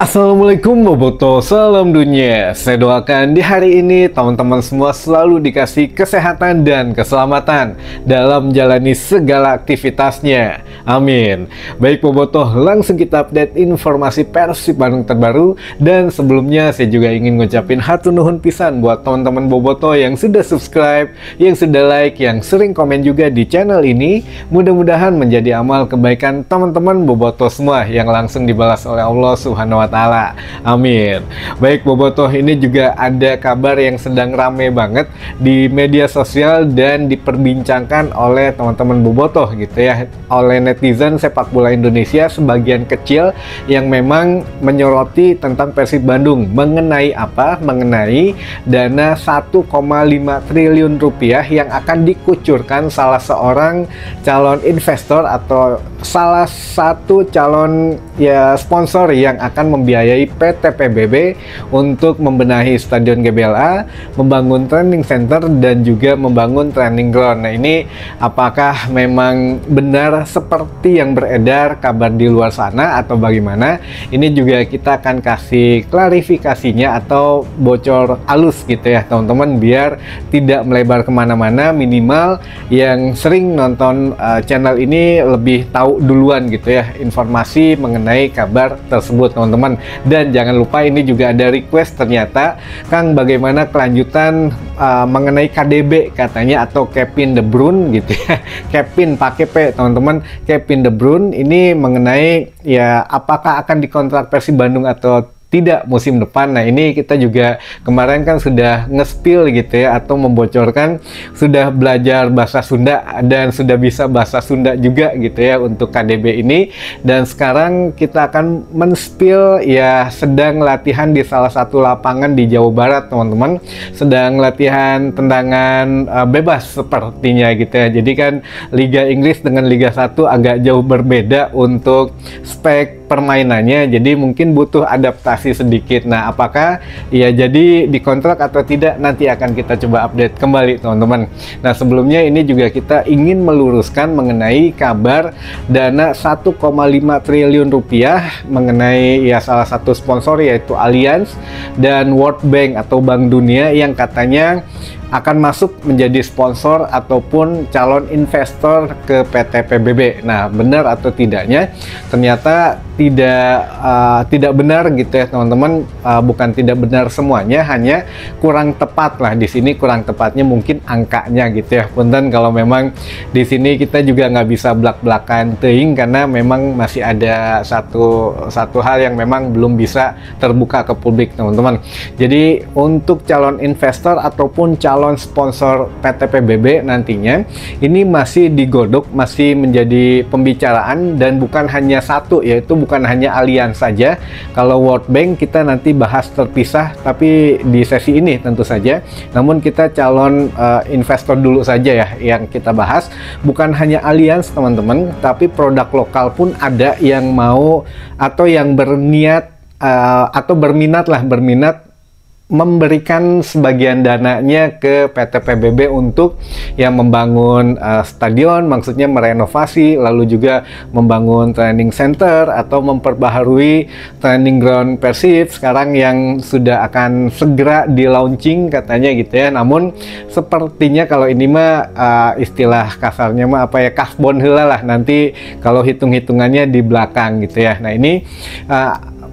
Assalamualaikum Boboto, salam dunia. Saya doakan di hari ini teman-teman semua selalu dikasih kesehatan dan keselamatan dalam menjalani segala aktivitasnya. Amin. Baik Boboto, langsung kita update informasi Persib Bandung terbaru. Dan sebelumnya saya juga ingin ngucapin hatur nuhun pisan buat teman-teman Boboto yang sudah subscribe, yang sudah like, yang sering komen juga di channel ini. Mudah-mudahan menjadi amal kebaikan teman-teman Boboto semua yang langsung dibalas oleh Allah Subhanahu wa Ta'ala. Amin. Baik Bobotoh, ini juga ada kabar yang sedang rame banget di media sosial dan diperbincangkan oleh teman-teman Bobotoh gitu ya, oleh netizen sepak bola Indonesia sebagian kecil yang memang menyoroti tentang Persib Bandung. Mengenai apa? Mengenai dana 1,5 triliun rupiah yang akan dikucurkan salah seorang calon investor atau salah satu calon sponsor yang akan membiayai PT PBB untuk membenahi Stadion GBLA, membangun training center dan juga membangun training ground. Nah, ini apakah memang benar seperti yang beredar kabar di luar sana atau bagaimana? Ini juga kita akan kasih klarifikasinya atau bocor halus gitu ya teman-teman, biar tidak melebar kemana-mana. Minimal yang sering nonton channel ini lebih tahu duluan gitu ya informasi mengenai kabar tersebut teman-teman. Dan jangan lupa ini juga ada request ternyata, Kang, bagaimana kelanjutan mengenai KDB katanya, atau Kevin De Bruyne gitu ya. Kevin pakai P teman-teman, Kevin De Bruyne ini mengenai ya apakah akan dikontrak Persib Bandung atau tidak musim depan. Nah, ini kita juga kemarin kan sudah nge-spill gitu ya, atau membocorkan sudah belajar bahasa Sunda dan sudah bisa bahasa Sunda juga gitu ya untuk KDB ini. Dan sekarang kita akan men-spill ya, sedang latihan di salah satu lapangan di Jawa Barat teman-teman, sedang latihan tendangan bebas sepertinya gitu ya. Jadi kan Liga Inggris dengan Liga 1 agak jauh berbeda untuk spek permainannya, jadi mungkin butuh adaptasi sedikit. Nah, apakah ya jadi dikontrak atau tidak, nanti akan kita coba update kembali teman-teman. Nah, sebelumnya ini juga kita ingin meluruskan mengenai kabar dana 1,5 triliun rupiah mengenai ya salah satu sponsor yaitu Allianz dan World Bank atau Bank Dunia yang katanya akan masuk menjadi sponsor ataupun calon investor ke PT PBB. Nah, benar atau tidaknya? Ternyata tidak benar gitu ya teman-teman. Bukan tidak benar semuanya, hanya kurang tepat lah di sini. Kurang tepatnya mungkin angkanya gitu ya. Punten kalau memang di sini kita juga nggak bisa belak-belakan teuing, karena memang masih ada satu hal yang memang belum bisa terbuka ke publik teman-teman. Jadi untuk calon investor ataupun calon sponsor PT PBB nantinya ini masih digodok, masih menjadi pembicaraan, dan bukan hanya satu, yaitu bukan hanya Allianz saja. Kalau World Bank kita nanti bahas terpisah, tapi di sesi ini tentu saja. Namun kita calon investor dulu saja ya yang kita bahas. Bukan hanya Allianz teman-teman, tapi produk lokal pun ada yang mau atau yang berniat atau berminat memberikan sebagian dananya ke PT PBB untuk yang membangun stadion, maksudnya merenovasi, lalu juga membangun training center atau memperbaharui training ground Persib sekarang yang sudah akan segera di launching katanya gitu ya. Namun sepertinya kalau ini mah istilah kasarnya mah apa ya, kasbon heula lah, nanti kalau hitung-hitungannya di belakang gitu ya. Nah, ini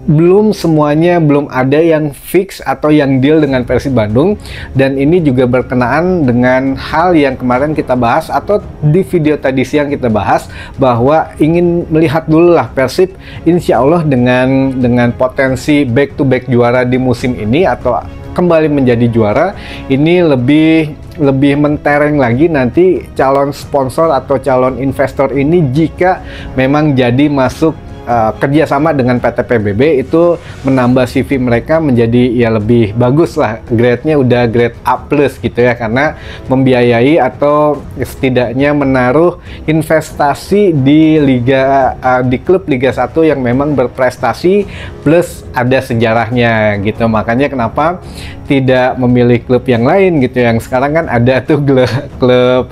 belum semuanya, belum ada yang fix atau yang deal dengan Persib Bandung. Dan ini juga berkenaan dengan hal yang kemarin kita bahas atau di video tadi siang kita bahas, bahwa ingin melihat dulu lah Persib insya Allah dengan potensi back to back juara di musim ini atau kembali menjadi juara ini lebih mentereng lagi nanti calon sponsor atau calon investor ini jika memang jadi masuk kerjasama dengan PT PBB, itu menambah CV mereka menjadi ya lebih bagus lah, grade-nya udah grade A+ gitu ya, karena membiayai atau setidaknya menaruh investasi di klub Liga 1 yang memang berprestasi plus ada sejarahnya gitu. Makanya kenapa tidak memilih klub yang lain gitu. Yang sekarang kan ada tuh klub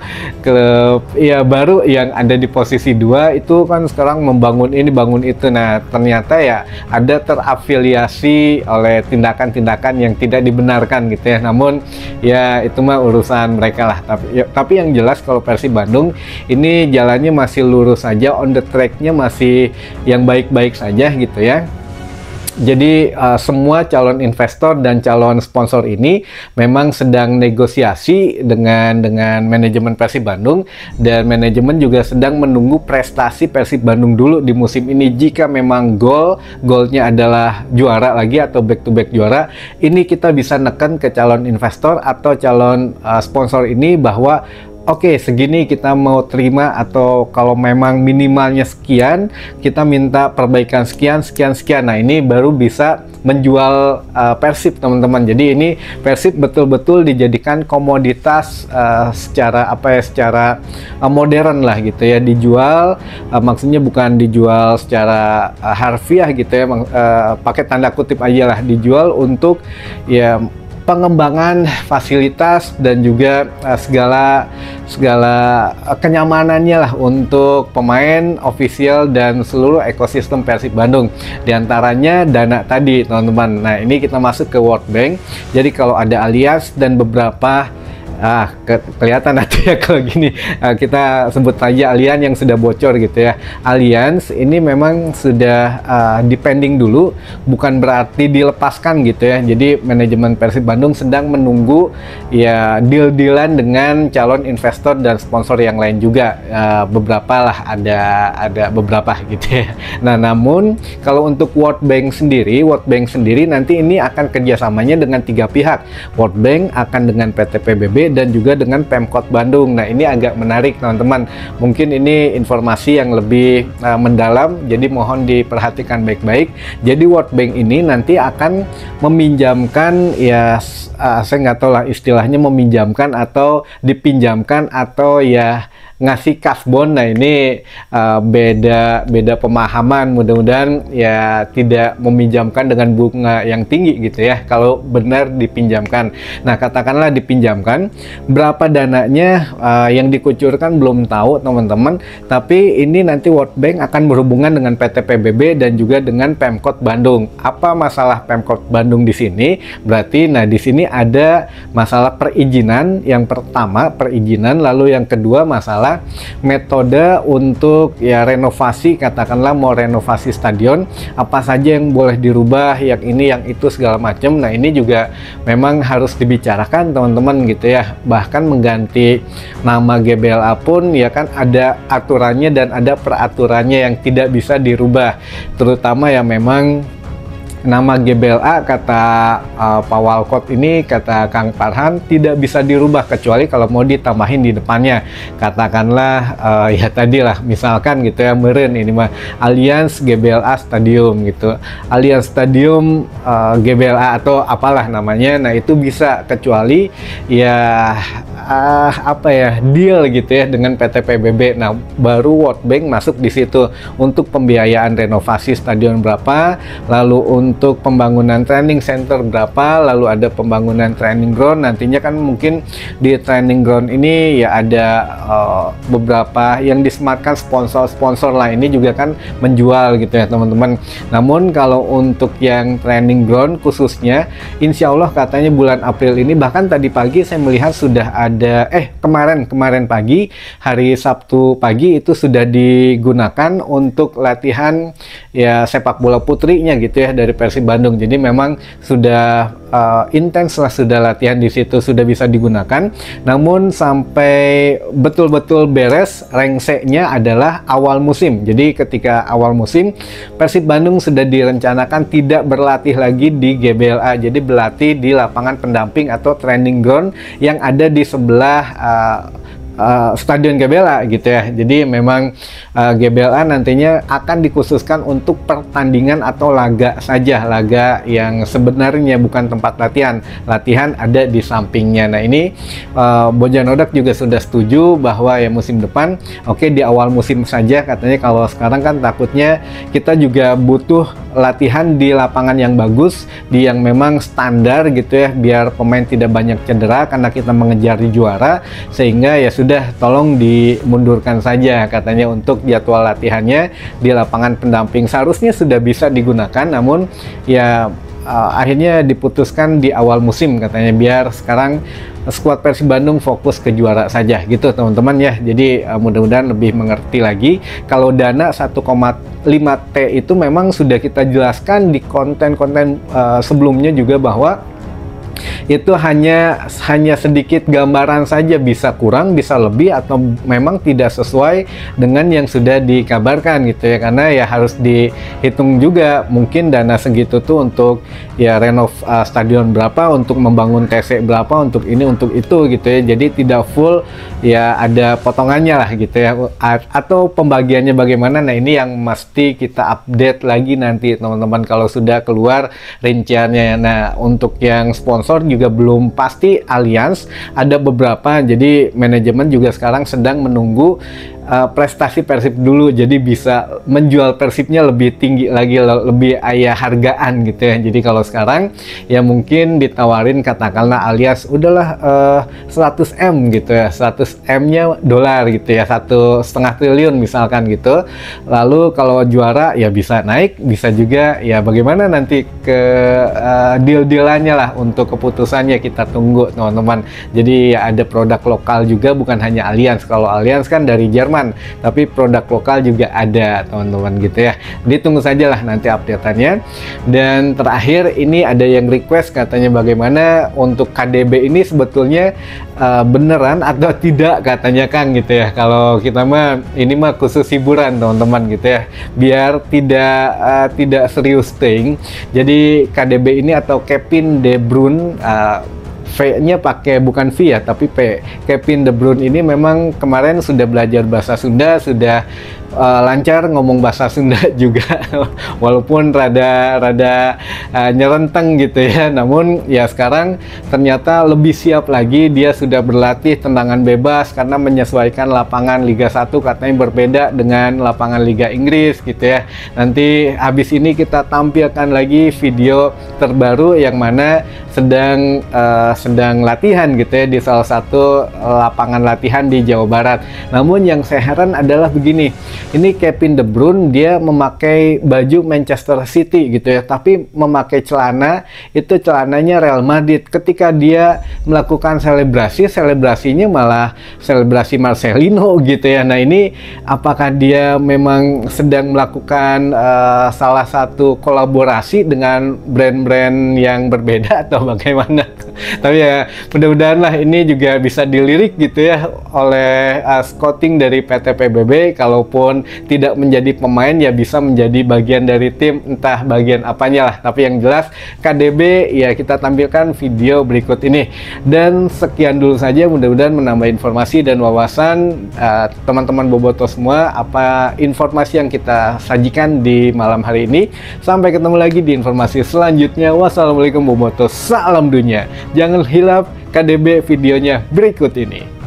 ya baru yang ada di posisi 2 itu kan sekarang membangun ini bangun itu. Nah ternyata ya ada terafiliasi oleh tindakan-tindakan yang tidak dibenarkan gitu ya. Namun ya itu mah urusan mereka lah. Tapi yang jelas kalau Persib Bandung ini jalannya masih lurus saja, on the track-nya masih yang baik-baik saja gitu ya. Jadi semua calon investor dan calon sponsor ini memang sedang negosiasi dengan manajemen Persib Bandung, dan manajemen juga sedang menunggu prestasi Persib Bandung dulu di musim ini. Jika memang goalnya adalah juara lagi atau back to back juara, ini kita bisa neken ke calon investor atau calon sponsor ini bahwa oke, segini kita mau terima, atau kalau memang minimalnya sekian, kita minta perbaikan sekian. Nah, ini baru bisa menjual Persib, teman-teman. Jadi ini Persib betul-betul dijadikan komoditas secara modern lah gitu ya, dijual. Maksudnya bukan dijual secara harfiah gitu ya, pakai tanda kutip aja lah, dijual untuk ya pengembangan fasilitas dan juga segala kenyamanannya lah untuk pemain, ofisial, dan seluruh ekosistem Persib Bandung. Di antaranya dana tadi, teman-teman. Nah, ini kita masuk ke World Bank. Jadi kalau ada Allianz dan beberapa kelihatan nanti ya kalau gini, kita sebut saja Allianz yang sudah bocor gitu ya. Allianz ini memang sudah dipending dulu, bukan berarti dilepaskan gitu ya. Jadi manajemen Persib Bandung sedang menunggu ya deal-dealan dengan calon investor dan sponsor yang lain juga. Beberapa lah, ada beberapa gitu ya. Nah, namun kalau untuk World Bank sendiri nanti ini akan kerjasamanya dengan 3 pihak. World Bank akan dengan PT PBB dan juga dengan Pemkot Bandung. Nah, ini agak menarik, teman-teman. Mungkin ini informasi yang lebih mendalam, jadi mohon diperhatikan baik-baik. Jadi World Bank ini nanti akan meminjamkan ya, saya nggak tahu lah istilahnya, meminjamkan atau dipinjamkan atau ya ngasih kasbon. Nah, ini beda pemahaman. Mudah-mudahan ya tidak meminjamkan dengan bunga yang tinggi gitu ya, kalau benar dipinjamkan. Nah, katakanlah dipinjamkan, berapa dananya yang dikucurkan belum tahu, teman-teman. Tapi ini nanti World Bank akan berhubungan dengan PT PBB dan juga dengan Pemkot Bandung. Apa masalah Pemkot Bandung di sini? Berarti nah di sini ada masalah perizinan. Yang pertama perizinan, lalu yang kedua masalah metode untuk ya renovasi, katakanlah mau renovasi stadion, apa saja yang boleh dirubah, yang ini yang itu segala macam. Nah, ini juga memang harus dibicarakan, teman-teman gitu ya. Bahkan mengganti nama GBLA pun ya kan ada aturannya dan ada peraturannya yang tidak bisa dirubah, terutama ya memang nama GBLA kata Pak Walcott ini, kata Kang Farhan, tidak bisa dirubah kecuali kalau mau ditambahin di depannya. Katakanlah ya tadi lah, misalkan gitu ya, meren ini mah Allianz GBLA Stadium gitu, Allianz Stadium GBLA atau apalah namanya. Nah, itu bisa, kecuali ya apa ya, deal gitu ya dengan PT PBB. Nah, baru World Bank masuk di situ untuk pembiayaan renovasi stadion berapa, lalu untuk pembangunan training center berapa, lalu ada pembangunan training ground. Nantinya kan mungkin di training ground ini ya ada beberapa yang disematkan sponsor-sponsor lah, ini juga kan menjual gitu ya, teman-teman. Namun kalau untuk yang training ground khususnya, insya Allah katanya bulan April ini, bahkan tadi pagi saya melihat sudah ada kemarin pagi, hari Sabtu pagi itu sudah digunakan untuk latihan ya sepak bola putrinya gitu ya dari Persib Bandung. Jadi memang sudah intens lah, sudah latihan di situ, sudah bisa digunakan. Namun sampai betul-betul beres rengseknya adalah awal musim. Jadi ketika awal musim, Persib Bandung sudah direncanakan tidak berlatih lagi di GBLA, jadi berlatih di lapangan pendamping atau training ground yang ada di sebelah stadion GBLA gitu ya. Jadi memang GBLA nantinya akan dikhususkan untuk pertandingan atau laga saja, laga yang sebenarnya bukan tempat latihan ada di sampingnya. Nah, ini Bojanodak juga sudah setuju bahwa ya musim depan oke, di awal musim saja katanya. Kalau sekarang kan takutnya kita juga butuh latihan di lapangan yang bagus, di yang memang standar gitu ya, biar pemain tidak banyak cedera karena kita mengejar di juara. Sehingga ya sudah, tolong dimundurkan saja katanya untuk jadwal latihannya di lapangan pendamping. Seharusnya sudah bisa digunakan, namun ya akhirnya diputuskan di awal musim katanya, biar sekarang skuad Persib Bandung fokus ke juara saja gitu teman-teman ya. Jadi mudah-mudahan lebih mengerti lagi. Kalau dana 1,5 T itu memang sudah kita jelaskan di konten-konten sebelumnya juga, bahwa itu hanya sedikit gambaran saja, bisa kurang, bisa lebih, atau memang tidak sesuai dengan yang sudah dikabarkan gitu ya. Karena ya harus dihitung juga, mungkin dana segitu tuh untuk ya renov stadion berapa, untuk membangun TC berapa, untuk ini, untuk itu gitu ya. Jadi tidak full ya, ada potongannya lah gitu ya, atau pembagiannya bagaimana. Nah ini yang mesti kita update lagi nanti teman-teman kalau sudah keluar rinciannya. Nah untuk yang sponsor juga belum pasti Allianz, ada beberapa, jadi manajemen juga sekarang sedang menunggu prestasi Persib dulu, jadi bisa menjual Persibnya lebih tinggi lagi, lebih ayah hargaan gitu ya. Jadi kalau sekarang ya mungkin ditawarin katakanlah Allianz udahlah 100 M gitu ya, 100 M-nya dolar gitu ya, 1,5 triliun misalkan gitu. Lalu kalau juara ya bisa naik, bisa juga ya bagaimana nanti ke deal-dealannya lah, untuk keputusannya kita tunggu teman-teman. Jadi ya ada produk lokal juga, bukan hanya Allianz. Kalau Allianz kan dari Jerman, tapi produk lokal juga ada teman-teman gitu ya. Ditunggu saja lah nanti update-annya. Dan terakhir ini ada yang request katanya, bagaimana untuk KDB ini sebetulnya beneran atau tidak katanya Kang gitu ya. Kalau kita mah ini mah khusus hiburan teman-teman gitu ya, biar tidak serius thing. Jadi KDB ini atau Kevin De Bruyne, V-nya pakai bukan V ya, tapi P. Kevin De Bruyne ini memang kemarin sudah belajar bahasa Sunda, sudah lancar ngomong bahasa Sunda juga, walaupun rada nyerenteng gitu ya. Namun ya sekarang ternyata lebih siap lagi, dia sudah berlatih tendangan bebas karena menyesuaikan lapangan Liga 1 katanya berbeda dengan lapangan Liga Inggris gitu ya. Nanti habis ini kita tampilkan lagi video terbaru yang mana sedang latihan gitu ya di salah satu lapangan latihan di Jawa Barat. Namun yang saya heran adalah begini, ini Kevin De Bruyne dia memakai baju Manchester City gitu ya, tapi memakai celana itu celananya Real Madrid. Ketika dia melakukan selebrasinya malah selebrasi Marcelino gitu ya. Nah ini apakah dia memang sedang melakukan salah satu kolaborasi dengan brand-brand yang berbeda atau bagaimana? Tapi ya mudah-mudahan lah ini juga bisa dilirik gitu ya oleh scouting dari PT PBB. Kalaupun tidak menjadi pemain ya bisa menjadi bagian dari tim, entah bagian apanya lah. Tapi yang jelas KDB ya kita tampilkan video berikut ini. Dan sekian dulu saja, mudah-mudahan menambah informasi dan wawasan teman-teman Boboto semua, apa informasi yang kita sajikan di malam hari ini. Sampai ketemu lagi di informasi selanjutnya. Wassalamualaikum Boboto, salam dunia. Jangan hilap KDB videonya berikut ini.